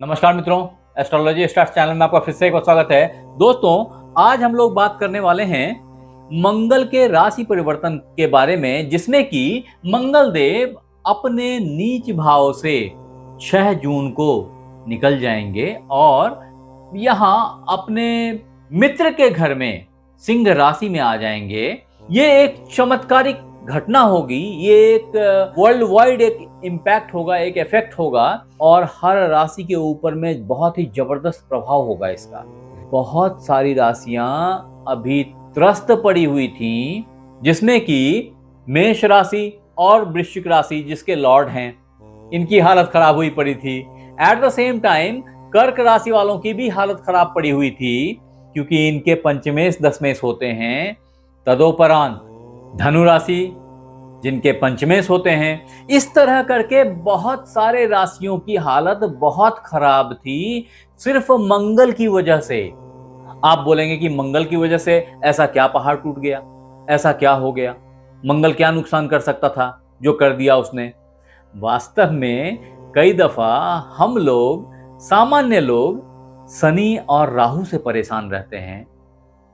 नमस्कार मित्रों, astrology stars channel में आपका फिर से एक बार स्वागत है। दोस्तों, आज हम लोग बात करने वाले हैं मंगल के राशि परिवर्तन के बारे में, जिसमें कि मंगल देव अपने नीच भाव से 6 जून को निकल जाएंगे और यहाँ अपने मित्र के घर में सिंह राशि में आ जाएंगे। ये एक चमत्कारिक घटना होगी, ये एक वर्ल्ड वाइड एक इम्पैक्ट होगा, एक इफेक्ट होगा और हर राशि के ऊपर में बहुत ही जबरदस्त प्रभाव होगा इसका। बहुत सारी राशियां अभी त्रस्त पड़ी हुई थी, जिसमें कि मेष राशि और वृश्चिक राशि जिसके लॉर्ड हैं, इनकी हालत खराब हुई पड़ी थी। एट द सेम टाइम कर्क राशि वालों की भी हालत खराब पड़ी हुई थी, क्योंकि इनके पंचमेश दशमेश होते हैं। तदोपरांत धनु राशि जिनके पंचमेश होते हैं। इस तरह करके बहुत सारे राशियों की हालत बहुत खराब थी, सिर्फ मंगल की वजह से। आप बोलेंगे कि मंगल की वजह से ऐसा क्या पहाड़ टूट गया, ऐसा क्या हो गया, मंगल क्या नुकसान कर सकता था जो कर दिया उसने। वास्तव में कई दफा हम लोग, सामान्य लोग, शनि और राहु से परेशान रहते हैं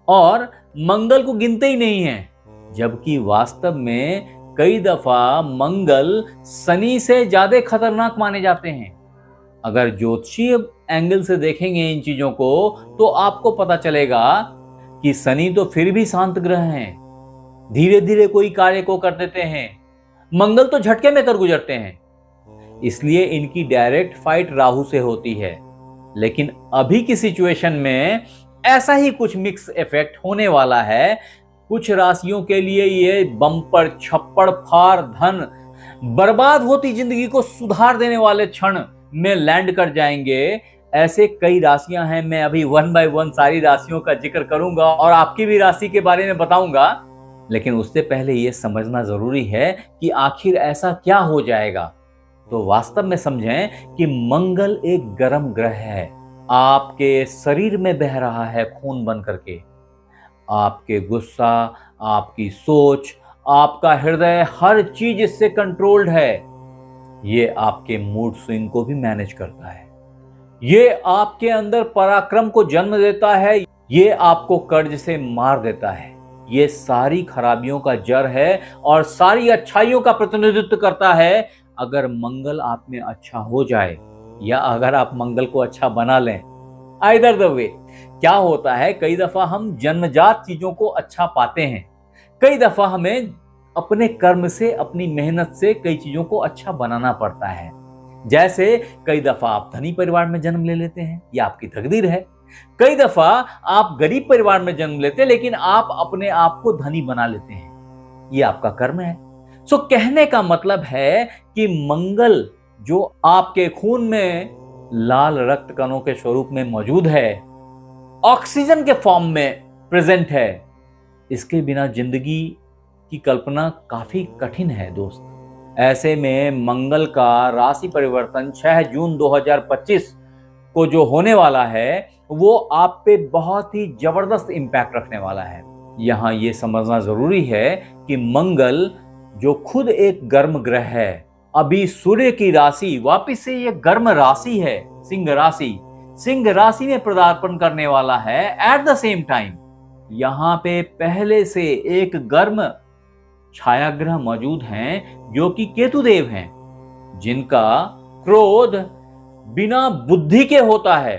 और मंगल को गिनते ही नहीं हैं, जबकि वास्तव में कई दफा मंगल शनि से ज्यादा खतरनाक माने जाते हैं। अगर ज्योतिषीय एंगल से देखेंगे इन चीजों को तो आपको पता चलेगा कि शनि तो फिर भी शांत ग्रह हैं, धीरे धीरे कोई कार्य को कर देते हैं। मंगल तो झटके में कर गुजरते हैं, इसलिए इनकी डायरेक्ट फाइट राहु से होती है। लेकिन अभी की सिचुएशन में ऐसा ही कुछ मिक्स इफेक्ट होने वाला है। कुछ राशियों के लिए ये बम्पर छप्पड़ फाड़ धन, बर्बाद होती जिंदगी को सुधार देने वाले क्षण में लैंड कर जाएंगे। ऐसे कई राशियां हैं, मैं अभी वन बाय वन सारी राशियों का जिक्र करूंगा और आपकी भी राशि के बारे में बताऊंगा। लेकिन उससे पहले ये समझना जरूरी है कि आखिर ऐसा क्या हो जाएगा। तो वास्तव में समझें कि मंगल एक गर्म ग्रह है, आपके शरीर में बह रहा है खून बन करके। आपके गुस्सा, आपकी सोच, आपका हृदय, हर चीज इससे कंट्रोल्ड है। ये आपके मूड स्विंग को भी मैनेज करता है, ये आपके अंदर पराक्रम को जन्म देता है, ये आपको कर्ज से मार देता है। ये सारी खराबियों का जड़ है और सारी अच्छाइयों का प्रतिनिधित्व करता है। अगर मंगल आप में अच्छा हो जाए या अगर आप मंगल को अच्छा बना लें, आइदर द वे, क्या होता है, कई दफा हम जन्मजात चीजों को अच्छा पाते हैं, कई दफा हमें अपने कर्म से, अपनी मेहनत से कई चीजों को अच्छा बनाना पड़ता है। जैसे कई दफा आप धनी परिवार में जन्म ले लेते हैं, यह आपकी तकदीर है। कई दफा आप गरीब परिवार में जन्म लेते हैं लेकिन आप अपने आप को धनी बना लेते हैं, यह आपका कर्म है। सो कहने का मतलब है कि मंगल जो आपके खून में लाल रक्त कणों के स्वरूप में मौजूद है, ऑक्सीजन के फॉर्म में प्रेजेंट है, इसके बिना जिंदगी की कल्पना काफी कठिन है दोस्त। ऐसे में मंगल का राशि परिवर्तन 6 जून 2025 को जो होने वाला है वो आप पे बहुत ही जबरदस्त इंपैक्ट रखने वाला है। यहां ये समझना जरूरी है कि मंगल जो खुद एक गर्म ग्रह है, अभी सूर्य की राशि वापिस से ये गर्म राशि है, सिंह राशि, सिंह राशि में पदार्पण करने वाला है। एट द सेम टाइम यहां पे पहले से एक गर्म छाया ग्रह मौजूद हैं जो कि केतुदेव हैं, जिनका क्रोध बिना बुद्धि के होता है।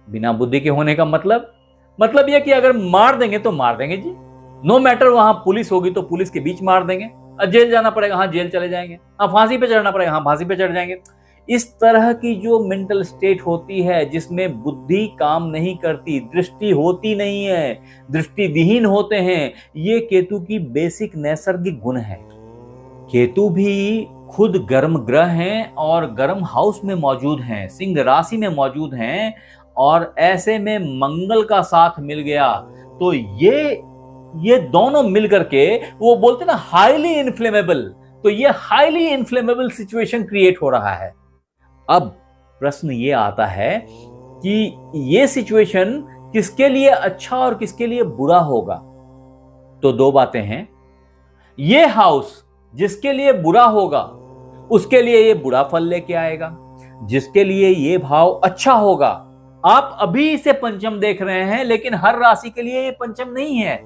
बिना बुद्धि के होने का मतलब यह कि अगर मार देंगे तो मार देंगे जी, नो मैटर वहां पुलिस होगी तो पुलिस के बीच मार देंगे, जेल जाना पड़ेगा, हाँ जेल चले जाएंगे, हाँ फांसी पे चढ़ना पड़ेगा, हाँ फांसी पे चढ़ जाएंगे। इस तरह की जो मेंटल स्टेट होती है जिसमें बुद्धि काम नहीं करती, दृष्टि होती नहीं है, दृष्टि विहीन होते हैं, ये केतु की बेसिक नैसर्गिक गुण है। केतु भी खुद गर्म ग्रह हैं और गर्म हाउस में मौजूद हैं, सिंह राशि में मौजूद हैं, और ऐसे में मंगल का साथ मिल गया तो ये दोनों मिलकर के वो बोलते ना हाईली इन्फ्लेमेबल, तो ये हाईली इन्फ्लेमेबल सिचुएशन क्रिएट हो रहा है। अब प्रश्न ये आता है कि ये सिचुएशन किसके लिए अच्छा और किसके लिए बुरा होगा। तो दो बातें हैं, ये हाउस जिसके लिए बुरा होगा उसके लिए ये बुरा फल लेके आएगा, जिसके लिए ये भाव अच्छा होगा। आप अभी इसे पंचम देख रहे हैं, लेकिन हर राशि के लिए ये पंचम नहीं है।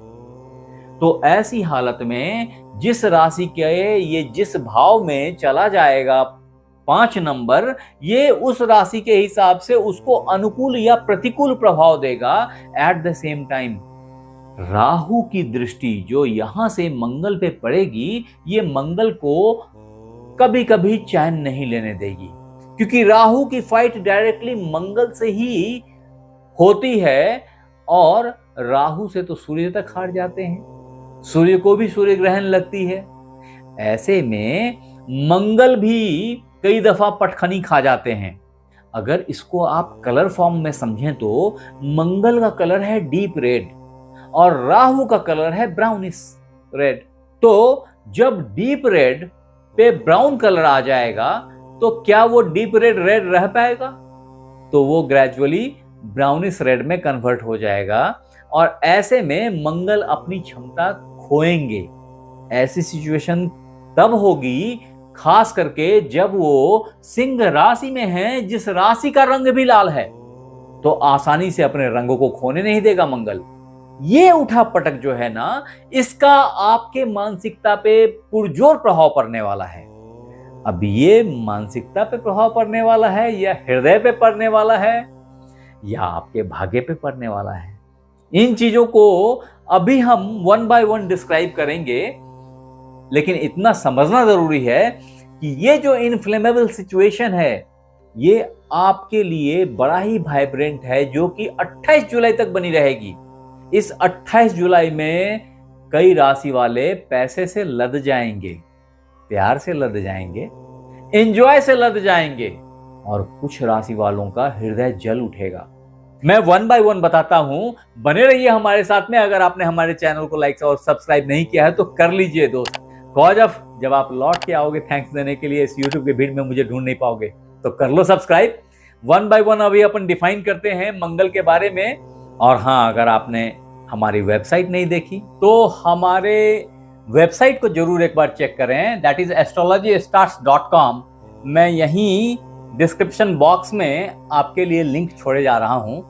तो ऐसी हालत में जिस राशि के ये जिस भाव में चला जाएगा 5 नंबर, ये उस राशि के हिसाब से उसको अनुकूल या प्रतिकूल प्रभाव देगा। At the same time Rahu की दृष्टि जो यहां से मंगल पे पड़ेगी, ये मंगल को कभी कभी चैन नहीं लेने देगी, क्योंकि राहु की फाइट डायरेक्टली मंगल से ही होती है। और राहु से तो सूर्य तक हार जाते हैं, सूर्य को भी सूर्य ग्रहण लगती है। ऐसे में मंगल भी कई दफा पटखनी खा जाते हैं। अगर इसको आप कलर फॉर्म में समझें तो मंगल का कलर है डीप रेड और राहु का कलर है ब्राउनिश रेड। तो जब डीप रेड पे ब्राउन कलर आ जाएगा तो क्या वो डीप रेड रेड रह पाएगा? तो वो ग्रेजुअली ब्राउनिश रेड में कन्वर्ट हो जाएगा और ऐसे में मंगल अपनी क्षमता खोएंगे। ऐसी सिचुएशन तब होगी खास करके जब वो सिंह राशि में है, जिस राशि का रंग भी लाल है। तो आसानी से अपने रंगों को खोने नहीं देगा मंगल। ये उठा पटक जो है ना, इसका आपके मानसिकता पे पुरजोर प्रभाव पड़ने वाला है। अब ये मानसिकता पे प्रभाव पड़ने वाला है या हृदय पे पड़ने वाला है या आपके भाग्य पे पड़ने वाला है, इन चीजों को अभी हम 1 by 1 डिस्क्राइब करेंगे। लेकिन इतना समझना जरूरी है कि ये जो इनफ्लेमेबल सिचुएशन है, ये आपके लिए बड़ा ही वाइब्रेंट है, जो कि 28 जुलाई तक बनी रहेगी। इस 28 जुलाई में कई राशि वाले पैसे से लद जाएंगे, प्यार से लद जाएंगे, एंजॉय से लद जाएंगे और कुछ राशि वालों का हृदय जल उठेगा। मैं 1 by 1 बताता हूं, बने रहिए हमारे साथ में। अगर आपने हमारे चैनल को लाइक और सब्सक्राइब नहीं किया है तो कर लीजिए दोस्त। कॉज ऑफ जब आप लौट के आओगे थैंक्स देने के लिए, इस यूट्यूब के भीड़ में मुझे ढूंढ नहीं पाओगे, तो कर लो सब्सक्राइब। 1 by 1 अभी अपन डिफाइन करते हैं मंगल के बारे में। और हाँ, अगर आपने हमारी वेबसाइट नहीं देखी तो हमारे वेबसाइट को जरूर एक बार चेक करें, दैट इज astrologystars.com। मैं यहीं डिस्क्रिप्शन बॉक्स में आपके लिए लिंक छोड़े जा रहा हूं,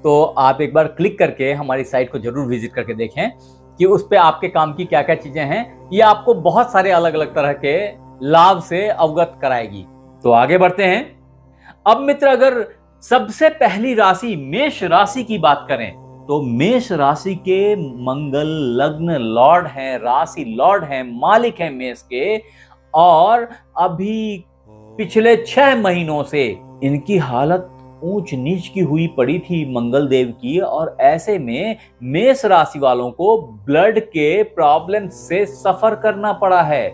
तो आप एक बार क्लिक करके हमारी साइट को जरूर विजिट करके देखें कि उस पे आपके काम की क्या क्या चीजें हैं। ये आपको बहुत सारे अलग अलग तरह के लाभ से अवगत कराएगी। तो आगे बढ़ते हैं। अब मित्र, अगर सबसे पहली राशि मेष राशि की बात करें तो मेष राशि के मंगल लग्न लॉर्ड हैं, राशि लॉर्ड हैं, मालिक हैं मेष के। और अभी पिछले 6 महीनों से इनकी हालत ऊंच नीच की हुई पड़ी थी मंगल देव की। और ऐसे में मेष राशि वालों को ब्लड के प्रॉब्लम से सफर करना पड़ा है।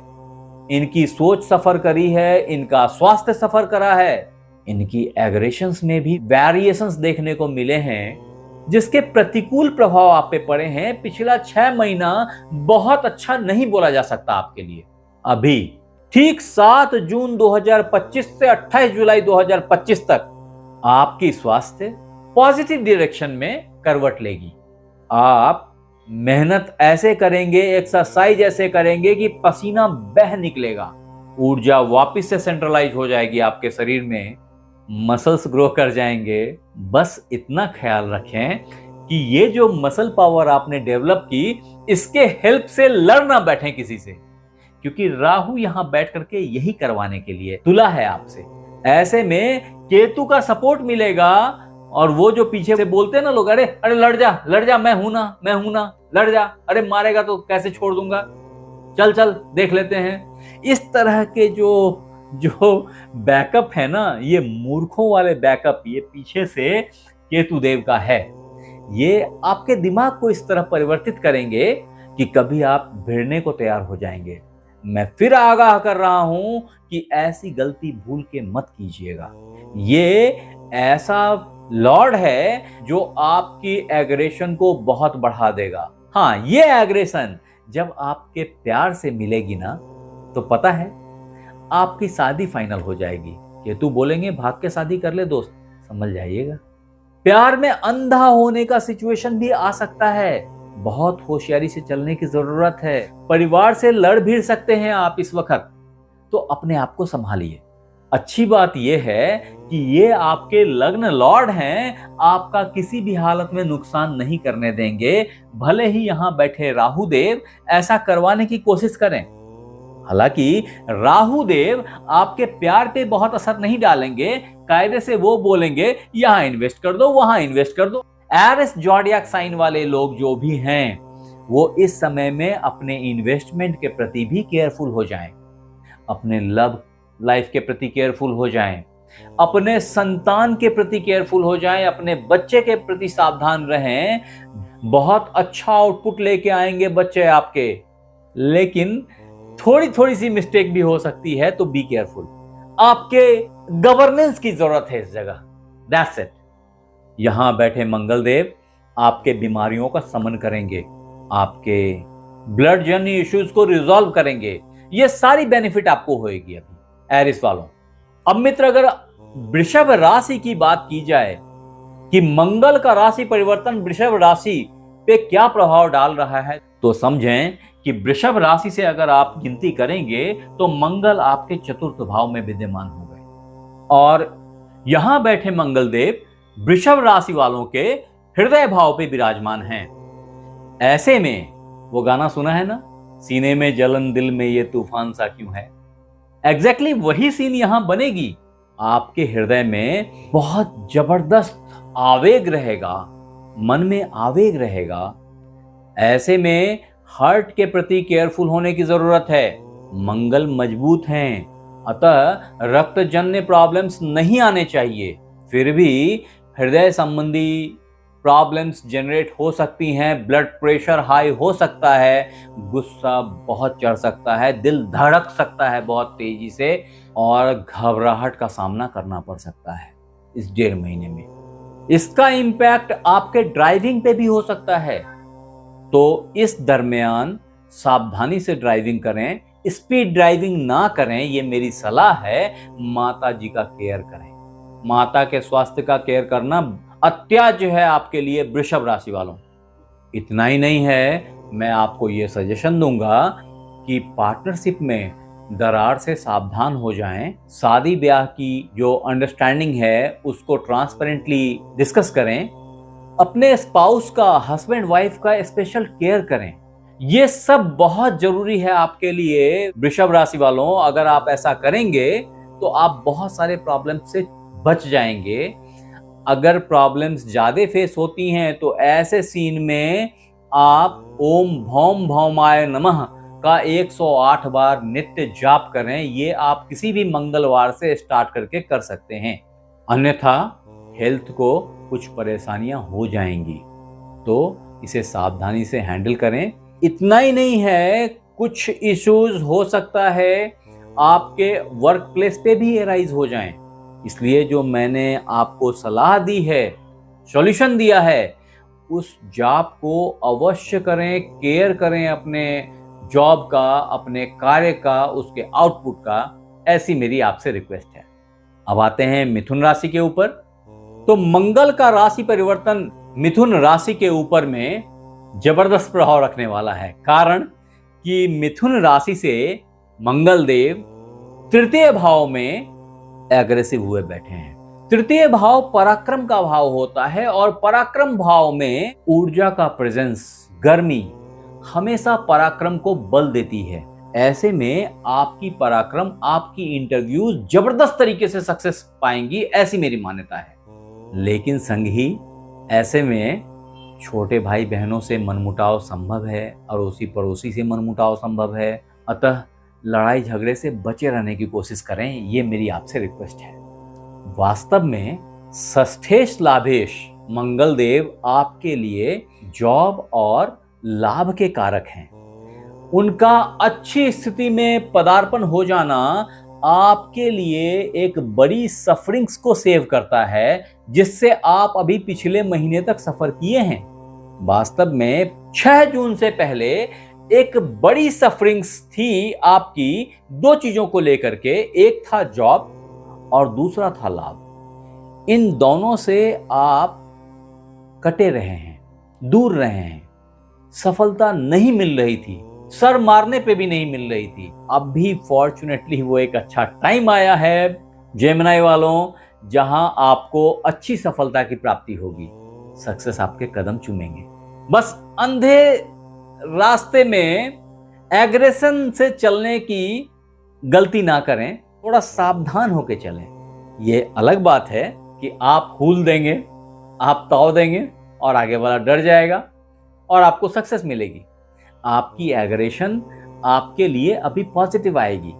इनकी सोच सफर करी है, इनका स्वास्थ्य सफर करा है, इनकी एग्रेशंस में भी वेरिएशंस देखने को मिले हैं, जिसके प्रतिकूल प्रभाव आप पे पड़े हैं। पिछला 6 महीना बहुत अच्छा नहीं बोला जा सकता आपके लिए। अभी ठीक 7 जून 2025 से 28 जुलाई 2025 तक आपकी स्वास्थ्य पॉजिटिव डायरेक्शन में करवट लेगी। आप मेहनत ऐसे करेंगे, एक्सरसाइज ऐसे करेंगे कि पसीना बह निकलेगा, ऊर्जा वापस से सेंट्रलाइज हो जाएगी आपके शरीर में, मसल्स ग्रो कर जाएंगे। बस इतना ख्याल रखें कि ये जो मसल पावर आपने डेवलप की, इसके हेल्प से लड़ ना बैठे किसी से, क्योंकि राहु यहां बैठ करके यही करवाने के लिए तुला है आपसे। ऐसे में केतु का सपोर्ट मिलेगा। और वो जो पीछे से बोलते हैं ना लोग, अरे अरे लड़ जा, मैं हूं ना, लड़ जा, अरे मारेगा तो कैसे छोड़ दूंगा, चल देख लेते हैं। इस तरह के जो बैकअप है ना, ये मूर्खों वाले बैकअप, ये पीछे से केतु देव का है। ये आपके दिमाग को इस तरह परिवर्तित करेंगे कि कभी आप भिड़ने को तैयार हो जाएंगे। मैं फिर आगाह कर रहा हूं कि ऐसी गलती भूल के मत कीजिएगा। ये ऐसा लॉर्ड है जो आपकी एग्रेशन को बहुत बढ़ा देगा। हाँ, ये एग्रेशन जब आपके प्यार से मिलेगी ना, तो पता है आपकी शादी फाइनल हो जाएगी। केतु बोलेंगे भाग के शादी कर ले दोस्त, समझ जाइएगा। प्यार में अंधा होने का सिचुएशन भी आ सकता है, बहुत होशियारी से चलने की जरूरत है। परिवार से लड़ भी सकते हैं आप इस वक्त, तो अपने आप को संभालिए। अच्छी बात यह है कि ये आपके लग्न लॉर्ड हैं, आपका किसी भी हालत में नुकसान नहीं करने देंगे, भले ही यहां बैठे राहु देव ऐसा करवाने की कोशिश करें। हालांकि राहु देव आपके प्यार पे बहुत असर नहीं डालेंगे, कायदे से वो बोलेंगे यहां इन्वेस्ट कर दो, वहां इन्वेस्ट कर दो। एरिस जॉडियक साइन वाले लोग जो भी हैं, वो इस समय में अपने इन्वेस्टमेंट के प्रति भी केयरफुल हो जाएं, अपने लव लाइफ के प्रति केयरफुल हो जाएं, अपने संतान के प्रति केयरफुल हो जाएं, अपने बच्चे के प्रति सावधान रहें। बहुत अच्छा आउटपुट लेके आएंगे बच्चे आपके, लेकिन थोड़ी थोड़ी सी मिस्टेक भी हो सकती है, तो बी केयरफुल। आपके गवर्नेंस की जरूरत है इस जगह। That's it. यहां बैठे मंगल देव आपके बीमारियों का शमन करेंगे, आपके ब्लड जर्नी इश्यूज को रिजॉल्व करेंगे। ये सारी बेनिफिट आपको होएगी अभी एरिस वालों। अब मित्र, अगर वृषभ राशि की बात की जाए कि मंगल का राशि परिवर्तन वृषभ राशि पे क्या प्रभाव डाल रहा है, तो समझें कि वृषभ राशि से अगर आप गिनती करेंगे तो मंगल आपके चतुर्थ भाव में विद्यमान हो गए, और यहां बैठे मंगल देव वृषभ राशि वालों के हृदय भाव पे विराजमान हैं। ऐसे में वो गाना सुना है ना, सीने में जलन दिल में ये तूफान सा क्यों है, एग्जैक्टली वही सीन यहां बनेगी। आपके हृदय में बहुत जबरदस्त आवेग रहेगा, मन में आवेग रहेगा। ऐसे में हार्ट के प्रति केयरफुल होने की जरूरत है। मंगल मजबूत हैं, अतः रक्तजन्य प्रॉब्लम्स नहीं आने चाहिए। फिर भी हृदय संबंधी प्रॉब्लम्स जनरेट हो सकती हैं, ब्लड प्रेशर हाई हो सकता है, गुस्सा बहुत चढ़ सकता है, दिल धड़क सकता है बहुत तेजी से, और घबराहट का सामना करना पड़ सकता है इस 1.5 महीने में। इसका इम्पैक्ट आपके ड्राइविंग पे भी हो सकता है, तो इस दरमियान सावधानी से ड्राइविंग करें, स्पीड ड्राइविंग ना करें, ये मेरी सलाह है। माता जी का केयर करें, माता के स्वास्थ्य का केयर करना अत्याज्य है आपके लिए वृषभ राशि वालों। इतना ही नहीं है, मैं आपको ये सजेशन दूंगा कि पार्टनरशिप में दरार से सावधान हो जाएं। शादी ब्याह की जो अंडरस्टैंडिंग है उसको ट्रांसपेरेंटली डिस्कस करें, अपने स्पाउस का, हस्बैंड वाइफ का स्पेशल केयर करें। ये सब बहुत जरूरी है आपके लिए वृषभ राशि वालों। अगर आप ऐसा करेंगे तो आप बहुत सारे प्रॉब्लम से बच जाएंगे। अगर प्रॉब्लम्स ज्यादा फेस होती हैं तो ऐसे सीन में आप ओम भौम भौमाय नमः का 108 बार नित्य जाप करें। ये आप किसी भी मंगलवार से स्टार्ट करके कर सकते हैं, अन्यथा हेल्थ को कुछ परेशानियां हो जाएंगी, तो इसे सावधानी से हैंडल करें। इतना ही नहीं है, कुछ इश्यूज हो सकता है आपके वर्क प्लेस पे भी एराइज हो जाएं। इसलिए जो मैंने आपको सलाह दी है, सॉल्यूशन दिया है, उस जॉब को अवश्य करें, केयर करें अपने जॉब का, अपने कार्य का, उसके आउटपुट का। ऐसी मेरी आपसे रिक्वेस्ट है। अब आते हैं मिथुन राशि के ऊपर। तो मंगल का राशि परिवर्तन मिथुन राशि के ऊपर में जबरदस्त प्रभाव रखने वाला है, कारण कि मिथुन राशि से मंगल देव तृतीय भाव में एग्रेसिव हुए बैठे हैं। तृतीय भाव पराक्रम का भाव होता है, और पराक्रम भाव में ऊर्जा का प्रेजेंस, गर्मी हमेशा पराक्रम को बल देती है। ऐसे में आपकी पराक्रम, आपकी इंटरव्यूज जबरदस्त तरीके से सक्सेस पाएंगी, ऐसी मेरी मान्यता है। लेकिन संग ही ऐसे में छोटे भाई बहनों से मनमुटाव संभव है, अड़ोसी पड़ोसी से मनमुटाव संभव है, अतः लड़ाई झगड़े से बचे रहने की कोशिश करें, ये मेरी आपसे रिक्वेस्ट है। वास्तव में षष्ठेश लाभेश मंगल देव आपके लिए जॉब और लाभ के कारक हैं। उनका अच्छी स्थिति में पदार्पण हो जाना आपके लिए एक बड़ी सफरिंग्स को सेव करता है, जिससे आप अभी पिछले महीने तक सफर किए हैं। वास्तव में 6 जून से पहले एक बड़ी सफरिंग्स थी आपकी 2 चीजों को लेकर के, एक था जॉब और दूसरा था लाभ। इन दोनों से आप कटे रहे हैं, दूर रहे हैं, सफलता नहीं मिल रही थी, सर मारने पे भी नहीं मिल रही थी। अब भी फॉर्चुनेटली वो एक अच्छा टाइम आया है, जेमिनी वालों, जहां आपको अच्छी सफलता की प्राप्ति होगी, सक्सेस आपके कदम चूमेंगे। बस अंधे रास्ते में एग्रेशन से चलने की गलती ना करें, थोड़ा सावधान होकर चलें। ये अलग बात है कि आप हूल देंगे, आप ताव देंगे और आगे वाला डर जाएगा और आपको सक्सेस मिलेगी। आपकी एग्रेशन आपके लिए अभी पॉजिटिव आएगी,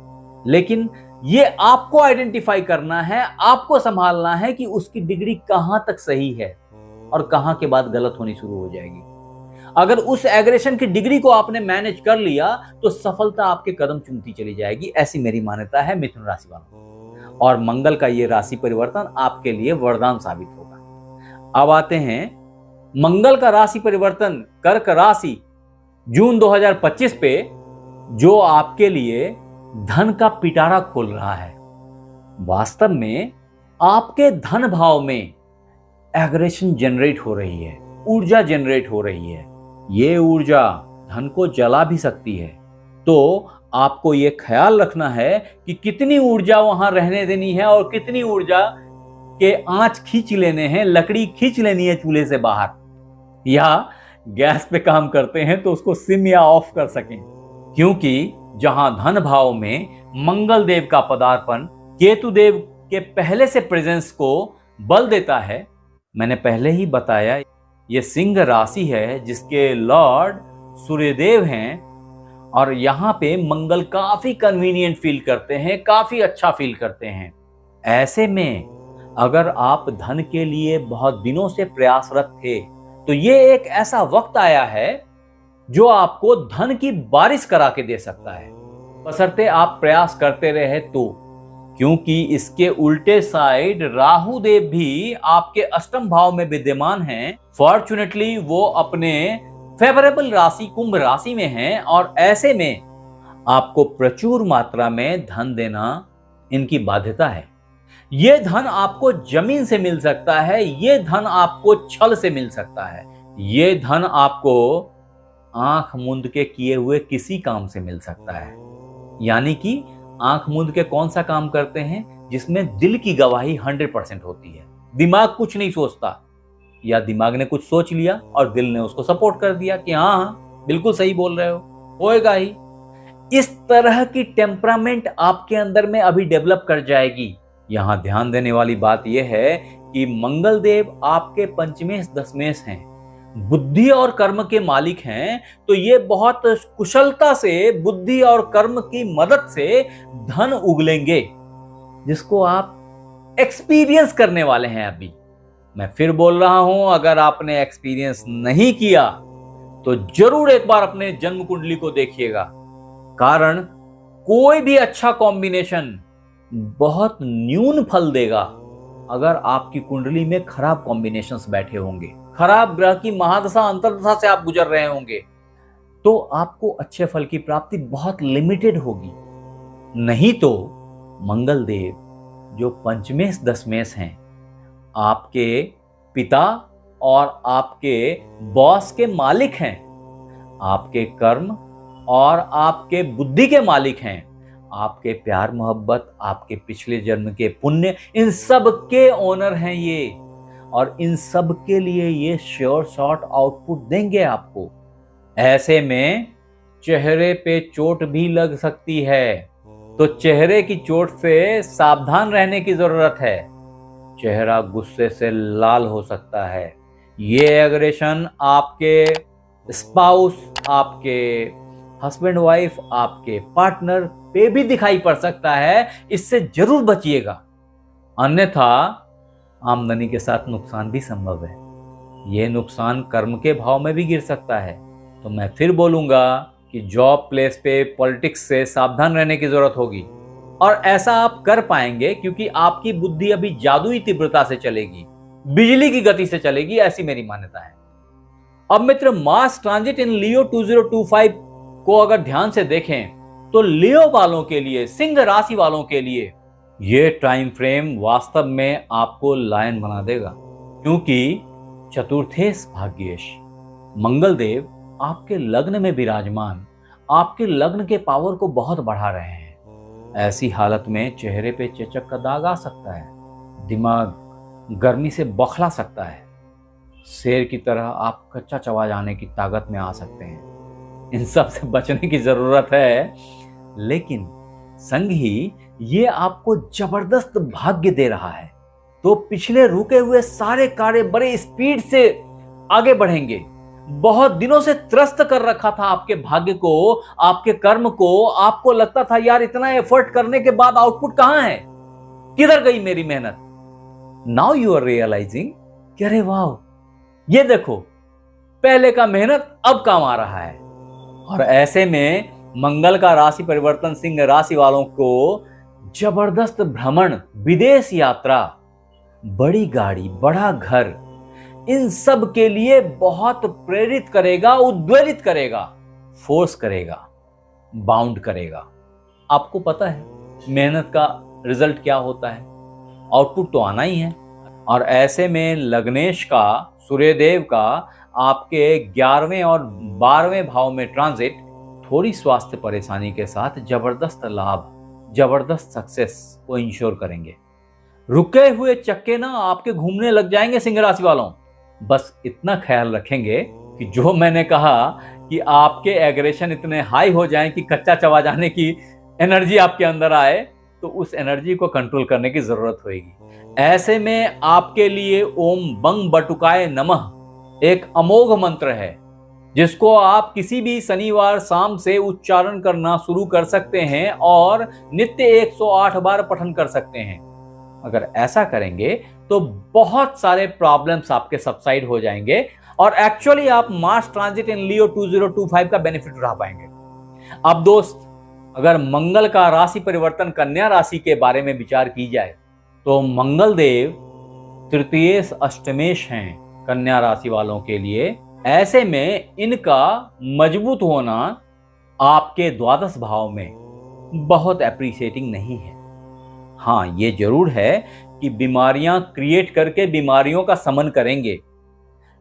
लेकिन ये आपको आइडेंटिफाई करना है, आपको संभालना है कि उसकी डिग्री कहां तक सही है और कहां के बाद गलत होनी शुरू हो जाएगी। अगर उस एग्रेशन की डिग्री को आपने मैनेज कर लिया तो सफलता आपके कदम चूमती चली जाएगी। ऐसी मेरी मान्यता है मिथुन राशि वालों, और मंगल का ये राशि परिवर्तन आपके लिए वरदान साबित होगा। अब आते हैं मंगल का राशि परिवर्तन कर्क राशि जून 2025 पे, जो आपके लिए धन का पिटारा खोल रहा है। वास्तव में आपके धन भाव में एग्रेशन जनरेट हो रही है, ऊर्जा जनरेट हो रही है। ये ऊर्जा धन को जला भी सकती है, तो आपको ये ख्याल रखना है कि कितनी ऊर्जा वहां रहने देनी है और कितनी ऊर्जा के आंच खींच लेने हैं, लकड़ी खींच लेनी है चूल्हे से बाहर, या गैस पे काम करते हैं तो उसको सिम या ऑफ कर सकें। क्योंकि जहां धन भाव में मंगल देव का पदार्पण केतु देव के पहले से प्रेजेंस को बल देता है। मैंने पहले ही बताया, ये सिंह राशि है जिसके लॉर्ड सूर्यदेव हैं, और यहां पे मंगल काफी कन्वीनियंट फील करते हैं, काफी अच्छा फील करते हैं। ऐसे में अगर आप धन के लिए बहुत दिनों से प्रयासरत थे, तो ये एक ऐसा वक्त आया है जो आपको धन की बारिश करा के दे सकता है, बशर्ते आप प्रयास करते रहे तो। क्योंकि इसके उल्टे साइड राहु देव भी आपके अष्टम भाव में विद्यमान हैं। फॉर्चुनेटली वो अपने फेवरेबल राशि कुंभ राशि में हैं, और ऐसे में आपको प्रचुर मात्रा में धन देना इनकी बाध्यता है। ये धन आपको जमीन से मिल सकता है, ये धन आपको छल से मिल सकता है, ये धन आपको आंख मूंद के किए हुए किसी काम से मिल सकता है। यानी कि आंख मूंद के कौन सा काम करते हैं जिसमें दिल की गवाही 100% होती है। दिमाग कुछ नहीं सोचता, या दिमाग ने कुछ सोच लिया और दिल ने उसको सपोर्ट कर दिया कि हाँ हाँ बिल्कुल सही बोल रहे हो, होएगा ही। इस तरह की टेम्परामेंट आपके अंदर में अभी डेवलप कर जाएगी। यहां ध्यान देने वाली बात यह है कि मंगल देव आपके पंचमेश दशमेश हैं, बुद्धि और कर्म के मालिक हैं, तो ये बहुत कुशलता से बुद्धि और कर्म की मदद से धन उगलेंगे, जिसको आप एक्सपीरियंस करने वाले हैं। अभी मैं फिर बोल रहा हूं, अगर आपने एक्सपीरियंस नहीं किया तो जरूर एक बार अपने जन्म कुंडली को देखिएगा। कारण कोई भी अच्छा कॉम्बिनेशन बहुत न्यून फल देगा अगर आपकी कुंडली में खराब कॉम्बिनेशंस बैठे होंगे, खराब ग्रह की महादशा अंतर्दशा से आप गुजर रहे होंगे, तो आपको अच्छे फल की प्राप्ति बहुत लिमिटेड होगी। नहीं तो मंगल देव जो पंचमेश दशमेश हैं, आपके पिता और आपके बॉस के मालिक हैं, आपके कर्म और आपके बुद्धि के मालिक हैं, आपके प्यार मोहब्बत, आपके पिछले जन्म के पुण्य, इन सब के ओनर हैं ये, और इन सब के लिए ये श्योर शॉर्ट आउटपुट देंगे आपको। ऐसे में चेहरे पे चोट भी लग सकती है, तो चेहरे की चोट से सावधान रहने की जरूरत है। चेहरा गुस्से से लाल हो सकता है। ये एग्रेशन आपके स्पाउस, आपके हस्बैंड वाइफ, आपके पार्टनर पे भी दिखाई पड़ सकता है। इससे जरूर बचिएगा, अन्यथा आमदनी के साथ नुकसान भी संभव है। यह नुकसान कर्म के भाव में भी गिर सकता है। तो मैं फिर बोलूंगा कि जॉब प्लेस पे पॉलिटिक्स से सावधान रहने की जरूरत होगी, और ऐसा आप कर पाएंगे क्योंकि आपकी बुद्धि अभी जादुई तीव्रता से चलेगी, बिजली की गति से चलेगी, ऐसी मेरी मान्यता है। अब मित्र, मार्स ट्रांजिट इन लियो 2025 को अगर ध्यान से देखें तो लियो वालों के लिए, सिंह राशि वालों के लिए ये टाइम फ्रेम वास्तव में आपको लायन बना देगा, क्योंकि चतुर्थेश भाग्येश मंगल देव आपके लग्न में विराजमान आपके लग्न के पावर को बहुत बढ़ा रहे हैं। ऐसी हालत में चेहरे पे चेचक का दाग आ सकता है, दिमाग गर्मी से बौखला सकता है, शेर की तरह आप कच्चा चबा जाने की ताकत में आ सकते हैं। इन सब से बचने की जरूरत है, लेकिन संग ही ये आपको जबरदस्त भाग्य दे रहा है। तो पिछले रुके हुए सारे कार्य बड़े स्पीड से आगे बढ़ेंगे। बहुत दिनों से त्रस्त कर रखा था आपके भाग्य को, आपके कर्म को। आपको लगता था यार इतना एफर्ट करने के बाद आउटपुट कहां है, किधर गई मेरी मेहनत। नाउ यू आर रियलाइजिंग कि अरे वाह, ये देखो पहले का मेहनत अब काम आ रहा है। और ऐसे में मंगल का राशि परिवर्तन सिंह राशि वालों को जबरदस्त भ्रमण, विदेश यात्रा, बड़ी गाड़ी, बड़ा घर, इन सब के लिए बहुत प्रेरित करेगा, उद्वेलित करेगा, फोर्स करेगा, बाउंड करेगा। आपको पता है मेहनत का रिजल्ट क्या होता है, आउटपुट तो आना ही है। और ऐसे में लग्नेश का, सूर्यदेव का आपके 11वें और 12वें भाव में ट्रांजिट थोड़ी स्वास्थ्य परेशानी के साथ जबरदस्त लाभ, जबरदस्त सक्सेस को इंश्योर करेंगे। रुके हुए चक्के ना आपके घूमने लग जाएंगे सिंह राशि वालों। बस इतना ख्याल रखेंगे कि जो मैंने कहा कि आपके एग्रेशन इतने हाई हो जाएं कि कच्चा चबा जाने की एनर्जी आपके अंदर आए, तो उस एनर्जी को कंट्रोल करने की जरूरत होगी। ऐसे में आपके लिए ओम बंग बटुकाय नमः एक अमोघ मंत्र है, जिसको आप किसी भी शनिवार शाम से उच्चारण करना शुरू कर सकते हैं और नित्य 108 बार पठन कर सकते हैं। अगर ऐसा करेंगे तो बहुत सारे प्रॉब्लम्स आपके सबसाइड हो जाएंगे और एक्चुअली आप मार्स ट्रांजिट इन लियो 2025 का बेनिफिट उठा पाएंगे। अब दोस्त, अगर मंगल का राशि परिवर्तन कन्या राशि के बारे में विचार की जाए तो मंगल देव तृतीयेश अष्टमेश हैं कन्या राशि वालों के लिए। ऐसे में इनका मजबूत होना आपके द्वादश भाव में बहुत एप्रिशिएटिंग नहीं है। हाँ, ये जरूर है कि बीमारियां क्रिएट करके बीमारियों का समन करेंगे,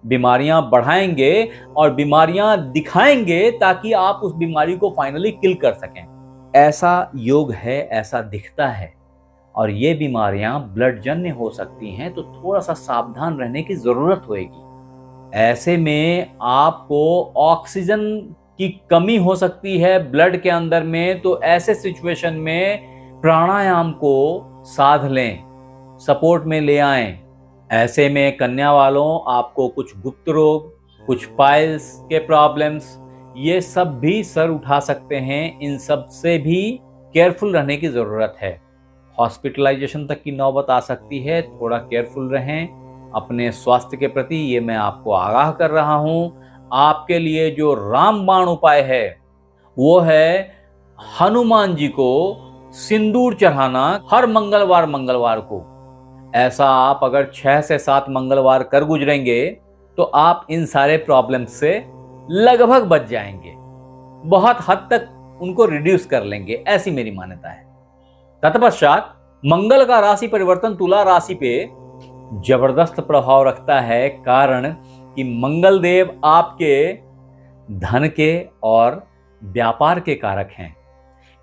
बीमारियां बढ़ाएंगे और बीमारियां दिखाएंगे ताकि आप उस बीमारी को फाइनली किल कर सकें। ऐसा योग है, ऐसा दिखता है। और ये बीमारियां ब्लड जन्य हो सकती हैं, तो थोड़ा सा सावधान रहने की जरूरत होगी। ऐसे में आपको ऑक्सीजन की कमी हो सकती है ब्लड के अंदर में, तो ऐसे सिचुएशन में प्राणायाम को साध लें, सपोर्ट में ले आएं। ऐसे में कन्या वालों, आपको कुछ गुप्त रोग, कुछ पाइल्स के प्रॉब्लम्स, ये सब भी सर उठा सकते हैं। इन सब से भी केयरफुल रहने की जरूरत है। हॉस्पिटलाइजेशन तक की नौबत आ सकती है, थोड़ा केयरफुल रहें अपने स्वास्थ्य के प्रति, ये मैं आपको आगाह कर रहा हूं। आपके लिए जो रामबाण उपाय है वो है हनुमान जी को सिंदूर चढ़ाना हर मंगलवार को। ऐसा आप अगर 6 से 7 मंगलवार कर गुजरेंगे तो आप इन सारे प्रॉब्लम से लगभग बच जाएंगे, बहुत हद तक उनको रिड्यूस कर लेंगे, ऐसी मेरी मान्यता है। तत्पश्चात मंगल का राशि परिवर्तन तुला राशि पे जबरदस्त प्रभाव रखता है, कारण कि मंगल देव आपके धन के और व्यापार के कारक हैं।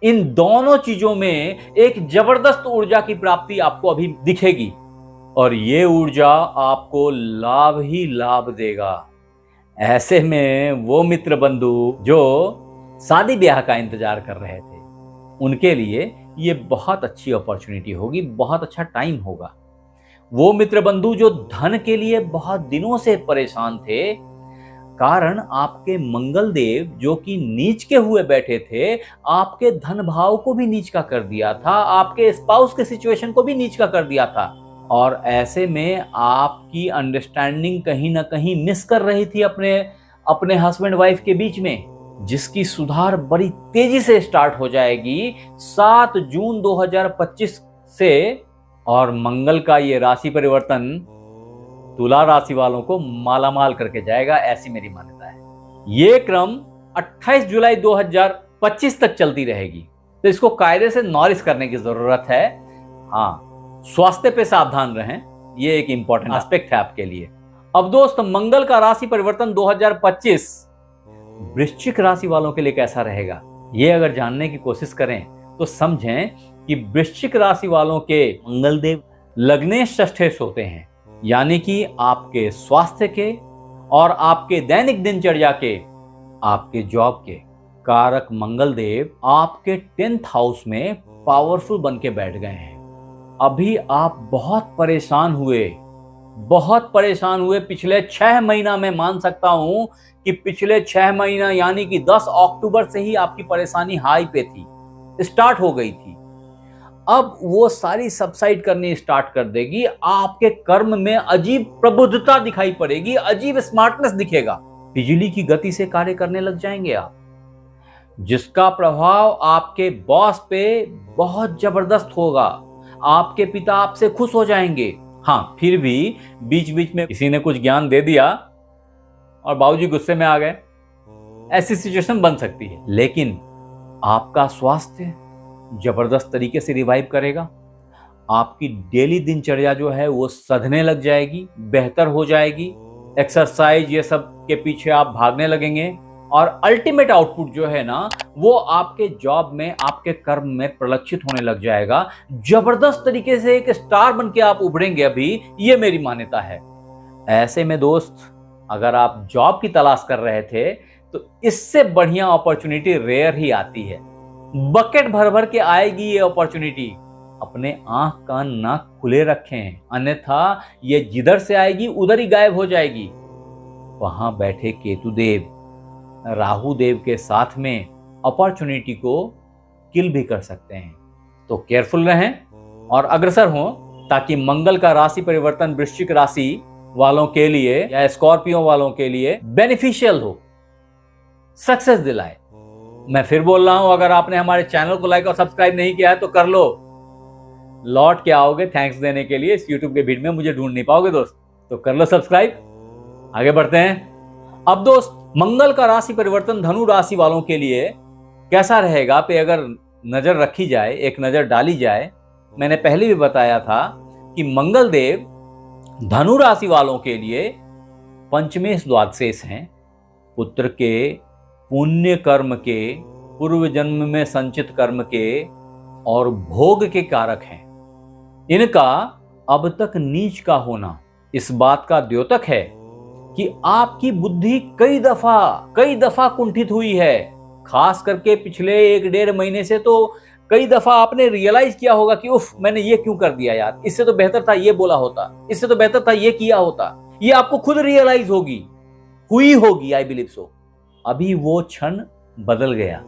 इन दोनों चीजों में एक जबरदस्त ऊर्जा की प्राप्ति आपको अभी दिखेगी और ये ऊर्जा आपको लाभ ही लाभ देगा। ऐसे में वो मित्र बंधु जो शादी ब्याह का इंतजार कर रहे थे, उनके लिए ये बहुत अच्छी अपॉर्चुनिटी होगी, बहुत अच्छा टाइम होगा। वो मित्र बंधु जो धन के लिए बहुत दिनों से परेशान थे, कारण आपके मंगल देव जो कि नीच के हुए बैठे थे, आपके धन भाव को भी नीच का कर दिया था, आपके स्पाउस के सिचुएशन को भी नीच का कर दिया था। और ऐसे में आपकी अंडरस्टैंडिंग कहीं ना कहीं मिस कर रही थी अपने हस्बैंड वाइफ के बीच में, जिसकी सुधार बड़ी तेजी से स्टार्ट हो जाएगी 7 जून 2025 से। और मंगल का ये राशि परिवर्तन तुला राशि वालों को मालामाल करके जाएगा, ऐसी मेरी मान्यता है। ये क्रम 28 जुलाई 2025 तक चलती रहेगी, तो इसको कायदे से नॉरिश करने की जरूरत है। हाँ, स्वास्थ्य पे सावधान रहें, ये एक इंपॉर्टेंट एस्पेक्ट है आपके लिए। अब दोस्त, मंगल का राशि परिवर्तन 2025 वृश्चिक राशि वालों के लिए कैसा रहेगा, ये अगर जानने की कोशिश करें तो समझें कि वृश्चिक राशि वालों के मंगल देव लग्ने षष्ठेश होते हैं, यानी कि आपके स्वास्थ्य के और आपके दैनिक दिनचर्या के, आपके जॉब के कारक मंगल देव आपके 10th हाउस में पावरफुल बन के बैठ गए हैं। अभी आप बहुत परेशान हुए पिछले 6 महीना। मैं मान सकता हूं कि पिछले 6 महीना यानी कि 10 अक्टूबर से ही आपकी परेशानी हाई पे थी, स्टार्ट हो गई थी। अब वो सारी सबसाइड करनी स्टार्ट कर देगी। आपके कर्म में अजीब प्रबुद्धता दिखाई पड़ेगी, अजीब स्मार्टनेस दिखेगा। बिजली की गति से कार्य करने लग जाएंगे आप, जिसका प्रभाव आपके बॉस पे बहुत जबरदस्त होगा। आपके पिता आपसे खुश हो जाएंगे। हाँ, फिर भी बीच बीच में किसी ने कुछ ज्ञान दे दिया और बाबूजी गुस्से में आ गए, ऐसी सिचुएशन बन सकती है। लेकिन आपका स्वास्थ्य जबरदस्त तरीके से रिवाइव करेगा। आपकी डेली दिनचर्या जो है वो सधने लग जाएगी, बेहतर हो जाएगी। एक्सरसाइज ये सब के पीछे आप भागने लगेंगे और अल्टीमेट आउटपुट जो है ना वो आपके जॉब में, आपके कर्म में प्रलक्षित होने लग जाएगा। जबरदस्त तरीके से एक स्टार बन के आप उभरेंगे अभी, ये मेरी मान्यता है। ऐसे में दोस्त, अगर आप जॉब की तलाश कर रहे थे तो इससे बढ़िया अपॉर्चुनिटी रेयर ही आती है। बकेट भर भर के आएगी ये अपॉर्चुनिटी। अपने आंख कान नाक खुले रखें, अन्यथा ये जिधर से आएगी उधर ही गायब हो जाएगी। वहां बैठे केतु देव राहु देव के साथ में अपॉर्चुनिटी को किल भी कर सकते हैं। तो केयरफुल रहें और अग्रसर हों, ताकि मंगल का राशि परिवर्तन वृश्चिक राशि वालों के लिए या स्कॉर्पियो वालों के लिए बेनिफिशियल हो, सक्सेस दिलाए। मैं फिर बोल रहा हूं, अगर आपने हमारे चैनल को लाइक और सब्सक्राइब नहीं किया है तो कर लो। लौट के आओगे थैंक्स देने के लिए। इस यूट्यूब के भीड़ में मुझे ढूंढ नहीं पाओगे दोस्त, तो कर लो सब्सक्राइब। आगे बढ़ते हैं। अब दोस्त, मंगल का राशि परिवर्तन धनु राशि वालों के लिए कैसा रहेगा पे अगर नजर रखी जाए, एक नजर डाली जाए, मैंने पहले भी बताया था कि मंगल देव धनु राशि वालों के लिए पंचमेश द्वादशेष हैं। पुत्र के, पुण्य कर्म के, पूर्व जन्म में संचित कर्म के और भोग के कारक हैं। इनका अब तक नीच का होना इस बात का द्योतक है कि आपकी बुद्धि कई दफा कुंठित हुई है। खास करके पिछले 1-1.5 महीने से तो कई दफा आपने रियलाइज किया होगा कि उफ, मैंने ये क्यों कर दिया यार, इससे तो बेहतर था ये बोला होता, इससे तो बेहतर था ये किया होता। ये आपको खुद रियलाइज हुई होगी, आई बिलीव सो। अभी वो क्षण बदल गया।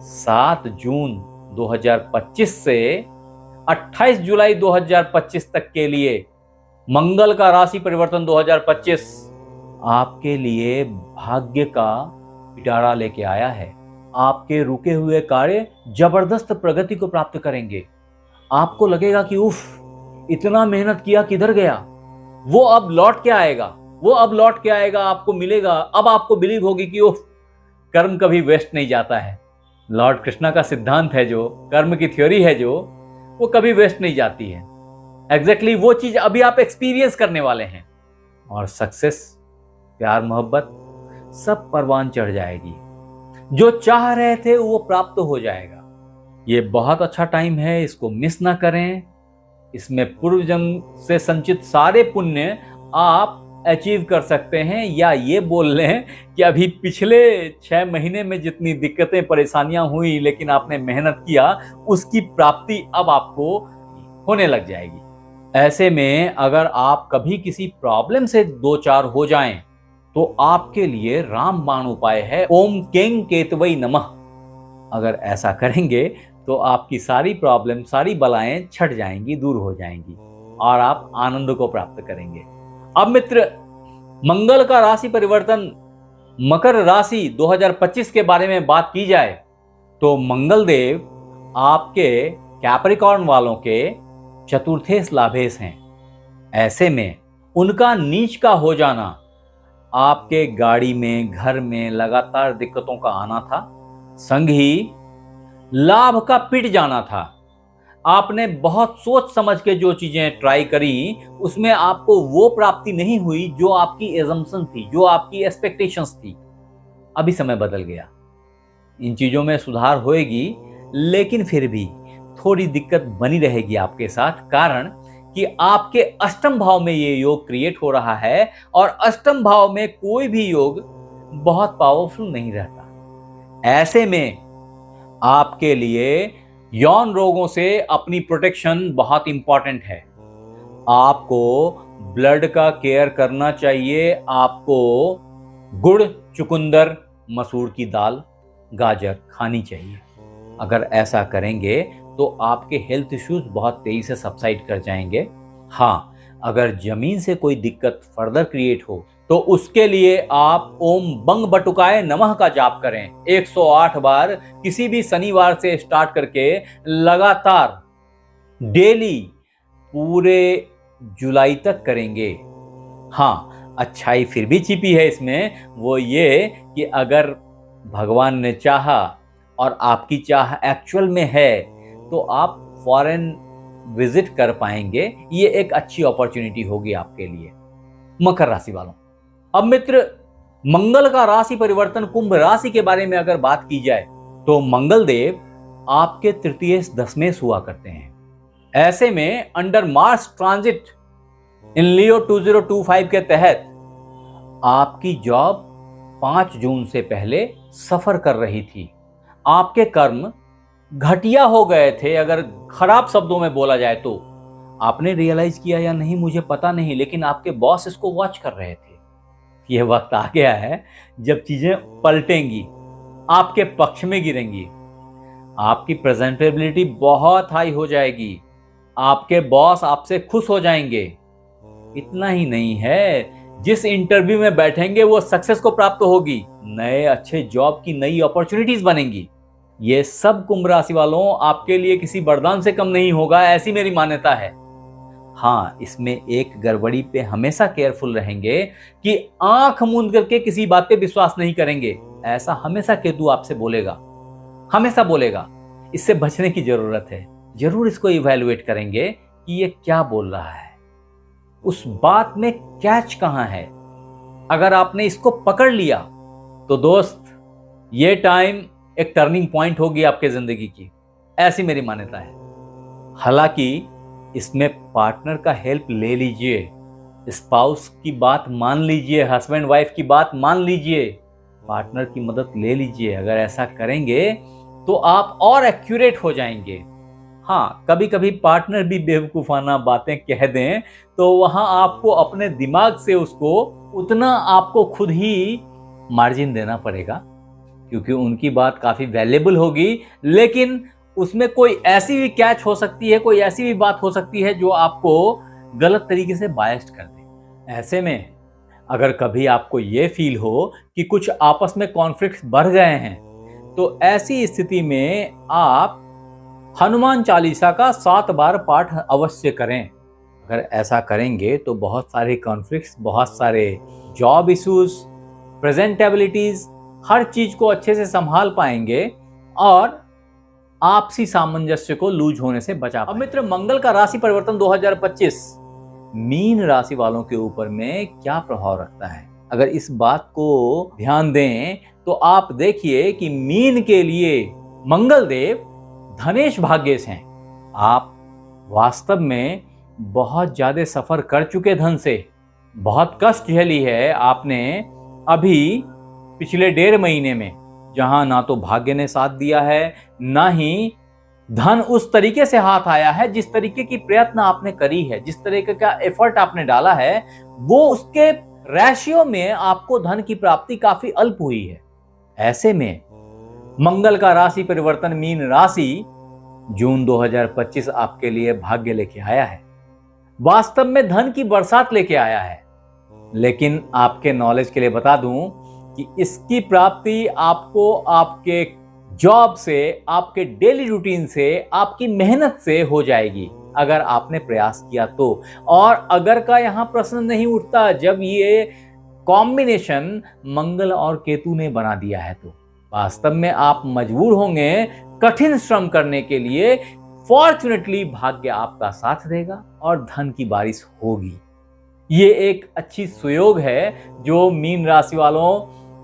7 जून 2025 से 28 जुलाई 2025 तक के लिए मंगल का राशि परिवर्तन 2025 आपके लिए भाग्य का पिटारा लेके आया है। आपके रुके हुए कार्य जबरदस्त प्रगति को प्राप्त करेंगे। आपको लगेगा कि उफ, इतना मेहनत किया किधर गया। वो अब लौट के आएगा, आपको मिलेगा। अब आपको बिलीव होगी कि उफ, कर्म कभी वेस्ट नहीं जाता है। लॉर्ड कृष्णा का सिद्धांत है जो, कर्म की थ्योरी है जो, वो कभी वेस्ट नहीं जाती है। एग्जैक्टली वो चीज अभी आप एक्सपीरियंस करने वाले हैं। और सक्सेस, प्यार, मोहब्बत सब परवान चढ़ जाएगी। जो चाह रहे थे वो प्राप्त हो जाएगा। ये बहुत अच्छा टाइम है, इसको मिस ना करें। इसमें पूर्व जन्म से संचित सारे पुण्य आप अचीव कर सकते हैं, या ये बोल लें कि अभी पिछले 6 महीने में जितनी दिक्कतें परेशानियां हुई लेकिन आपने मेहनत किया, उसकी प्राप्ति अब आपको होने लग जाएगी। ऐसे में अगर आप कभी किसी प्रॉब्लम से 2-4 हो जाएं तो आपके लिए रामबाण उपाय है, ओम केंग केतवई नमः। अगर ऐसा करेंगे तो आपकी सारी प्रॉब्लम, सारी बलाएं छट जाएंगी, दूर हो जाएंगी और आप आनंद को प्राप्त करेंगे। अब मित्र, मंगल का राशि परिवर्तन मकर राशि 2025 के बारे में बात की जाए तो मंगल देव आपके कैप्रिकॉर्न वालों के चतुर्थेश लाभेश हैं। ऐसे में उनका नीच का हो जाना आपके गाड़ी में, घर में लगातार दिक्कतों का आना था, संग ही लाभ का पिट जाना था। आपने बहुत सोच समझ के जो चीजें ट्राई करी, उसमें आपको वो प्राप्ति नहीं हुई जो आपकी एजम्पशन थी, जो आपकी एक्सपेक्टेशंस थी। अभी समय बदल गया, इन चीजों में सुधार होएगी, लेकिन फिर भी थोड़ी दिक्कत बनी रहेगी आपके साथ, कारण कि आपके अष्टम भाव में ये योग क्रिएट हो रहा है और अष्टम भाव में कोई भी योग बहुत पावरफुल नहीं रहता। ऐसे में आपके लिए यौन रोगों से अपनी प्रोटेक्शन बहुत इंपॉर्टेंट है। आपको ब्लड का केयर करना चाहिए। आपको गुड़, चुकंदर, मसूर की दाल, गाजर खानी चाहिए। अगर ऐसा करेंगे तो आपके हेल्थ इश्यूज बहुत तेजी से सबसाइड कर जाएंगे। हाँ, अगर जमीन से कोई दिक्कत फर्दर क्रिएट हो तो उसके लिए आप ओम बंग बटुकाय नमः का जाप करें 108 बार, किसी भी शनिवार से स्टार्ट करके लगातार डेली पूरे जुलाई तक करेंगे। हाँ, अच्छाई फिर भी छिपी है इसमें, वो ये कि अगर भगवान ने चाहा और आपकी चाह एक्चुअल में है तो आप फॉरेन विजिट कर पाएंगे। ये एक अच्छी अपॉर्चुनिटी होगी आपके लिए। मकर राशि वालों, अब मित्र, मंगल का राशि परिवर्तन कुंभ राशि के बारे में अगर बात की जाए तो मंगल देव आपके तृतीय दशमेश हुआ करते हैं। ऐसे में अंडर मार्स ट्रांजिट इन लियो 2025 के तहत आपकी जॉब 5 जून से पहले सफर कर रही थी। आपके कर्म घटिया हो गए थे, अगर खराब शब्दों में बोला जाए तो। आपने रियलाइज किया या नहीं मुझे पता नहीं, लेकिन आपके बॉस इसको वॉच कर रहे थे। यह वक्त आ गया है जब चीजें पलटेंगी, आपके पक्ष में गिरेंगी। आपकी प्रेजेंटेबिलिटी बहुत हाई हो जाएगी। आपके बॉस आपसे खुश हो जाएंगे। इतना ही नहीं है, जिस इंटरव्यू में बैठेंगे वो सक्सेस को प्राप्त होगी। नए अच्छे जॉब की नई अपॉर्चुनिटीज बनेंगी। ये सब कुंभ राशि वालों आपके लिए किसी वरदान से कम नहीं होगा, ऐसी मेरी मान्यता है। हाँ, इसमें एक गड़बड़ी पे हमेशा केयरफुल रहेंगे कि आंख मूंद करके किसी बात पे विश्वास नहीं करेंगे। ऐसा हमेशा केतु आपसे बोलेगा, हमेशा बोलेगा। इससे बचने की जरूरत है। जरूर इसको इवैल्यूएट करेंगे कि ये क्या बोल रहा है, उस बात में कैच कहां है। अगर आपने इसको पकड़ लिया तो दोस्त, ये टाइम एक टर्निंग पॉइंट होगी आपके जिंदगी की, ऐसी मेरी मान्यता है। हालांकि इसमें पार्टनर का हेल्प ले लीजिए, स्पाउस की बात मान लीजिए, हस्बैंड वाइफ की बात मान लीजिए, पार्टनर की मदद ले लीजिए। अगर ऐसा करेंगे तो आप और एक्यूरेट हो जाएंगे। हाँ, कभी कभी पार्टनर भी बेवकूफाना बातें कह दें तो वहां आपको अपने दिमाग से उसको उतना आपको खुद ही मार्जिन देना पड़ेगा, क्योंकि उनकी बात काफी वैल्यूएबल होगी। लेकिन उसमें कोई ऐसी भी कैच हो सकती है, कोई ऐसी भी बात हो सकती है जो आपको गलत तरीके से बायस्ड कर दे। ऐसे में अगर कभी आपको ये फील हो कि कुछ आपस में कॉन्फ्लिक्ट्स बढ़ गए हैं तो ऐसी स्थिति में आप हनुमान चालीसा का 7 बार पाठ अवश्य करें। अगर ऐसा करेंगे तो बहुत सारे कॉन्फ्लिक्ट्स, बहुत सारे जॉब इश्यूज, प्रेजेंटेबिलिटीज, हर चीज को अच्छे से संभाल पाएंगे और आपसी सामंजस्य को लूज होने से बचा पाएंगे। अब मित्र, मंगल का राशि परिवर्तन 2025 मीन राशि वालों के ऊपर में क्या प्रभाव रखता है, अगर इस बात को ध्यान दें तो आप देखिए कि मीन के लिए मंगल देव धनेश भाग्येश हैं। आप वास्तव में बहुत ज्यादा सफर कर चुके धन से, बहुत कष्ट झेली है आपने अभी पिछले 1.5 महीने में, जहां ना तो भाग्य ने साथ दिया है, ना ही धन उस तरीके से हाथ आया है जिस तरीके की प्रयत्न आपने करी है, जिस तरीके का एफर्ट आपने डाला है, वो उसके रेशियो में आपको धन की प्राप्ति काफी अल्प हुई है। ऐसे में मंगल का राशि परिवर्तन मीन राशि जून 2025 आपके लिए भाग्य लेके आया है, वास्तव में धन की बरसात लेके आया है। लेकिन आपके नॉलेज के लिए बता दूं कि इसकी प्राप्ति आपको आपके जॉब से, आपके डेली रूटीन से, आपकी मेहनत से हो जाएगी अगर आपने प्रयास किया तो। और अगर का यहां प्रश्न नहीं उठता जब ये कॉम्बिनेशन मंगल और केतु ने बना दिया है, तो वास्तव में आप मजबूर होंगे कठिन श्रम करने के लिए। फॉर्चुनेटली भाग्य आपका साथ देगा और धन की बारिश होगी। ये एक अच्छी सुयोग है जो मीन राशि वालों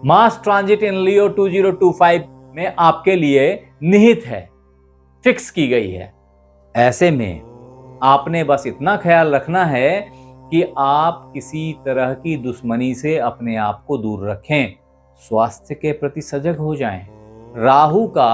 मास ट्रांजिट इन लियो 2025 में आपके लिए निहित है। फिक्स की गई है। ऐसे में आपने बस इतना ख्याल रखना है कि आप किसी तरह की दुश्मनी से अपने आप को दूर रखें, स्वास्थ्य के प्रति सजग हो जाएं। राहु का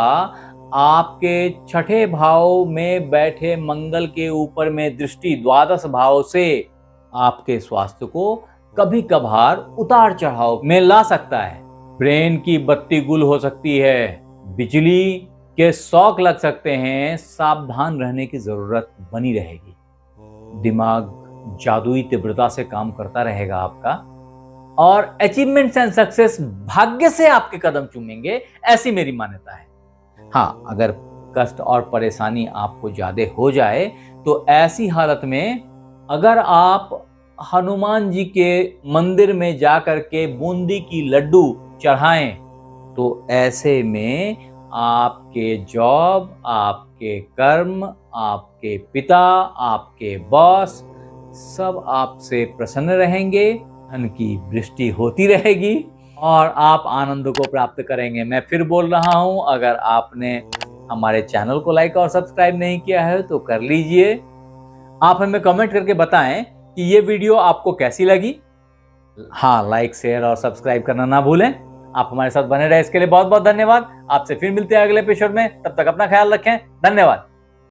आपके छठे भाव में बैठे मंगल के ऊपर में दृष्टि द्वादश भाव से आपके स्वास्थ्य को कभी कभार उतार चढ़ाव में ला सकता है। ब्रेन की बत्ती गुल हो सकती है, बिजली के शॉक लग सकते हैं, सावधान रहने की जरूरत बनी रहेगी। दिमाग जादुई तीव्रता से काम करता रहेगा आपका, और अचीवमेंट्स एंड सक्सेस भाग्य से आपके कदम चूमेंगे, ऐसी मेरी मान्यता है। हाँ, अगर कष्ट और परेशानी आपको ज्यादा हो जाए तो ऐसी हालत में अगर आप हनुमान जी के मंदिर में जाकर के बूंदी की लड्डू चढ़ाएं तो ऐसे में आपके जॉब, आपके कर्म, आपके पिता, आपके बॉस सब आपसे प्रसन्न रहेंगे, धन की वृष्टि होती रहेगी और आप आनंद को प्राप्त करेंगे। मैं फिर बोल रहा हूं, अगर आपने हमारे चैनल को लाइक और सब्सक्राइब नहीं किया है तो कर लीजिए। आप हमें कमेंट करके बताएं कि ये वीडियो आपको कैसी लगी। हाँ, लाइक, शेयर और सब्सक्राइब करना ना भूलें। आप हमारे साथ बने रहे इसके लिए बहुत बहुत धन्यवाद। आपसे फिर मिलते हैं अगले एपिसोड में, तब तक अपना ख्याल रखें। धन्यवाद।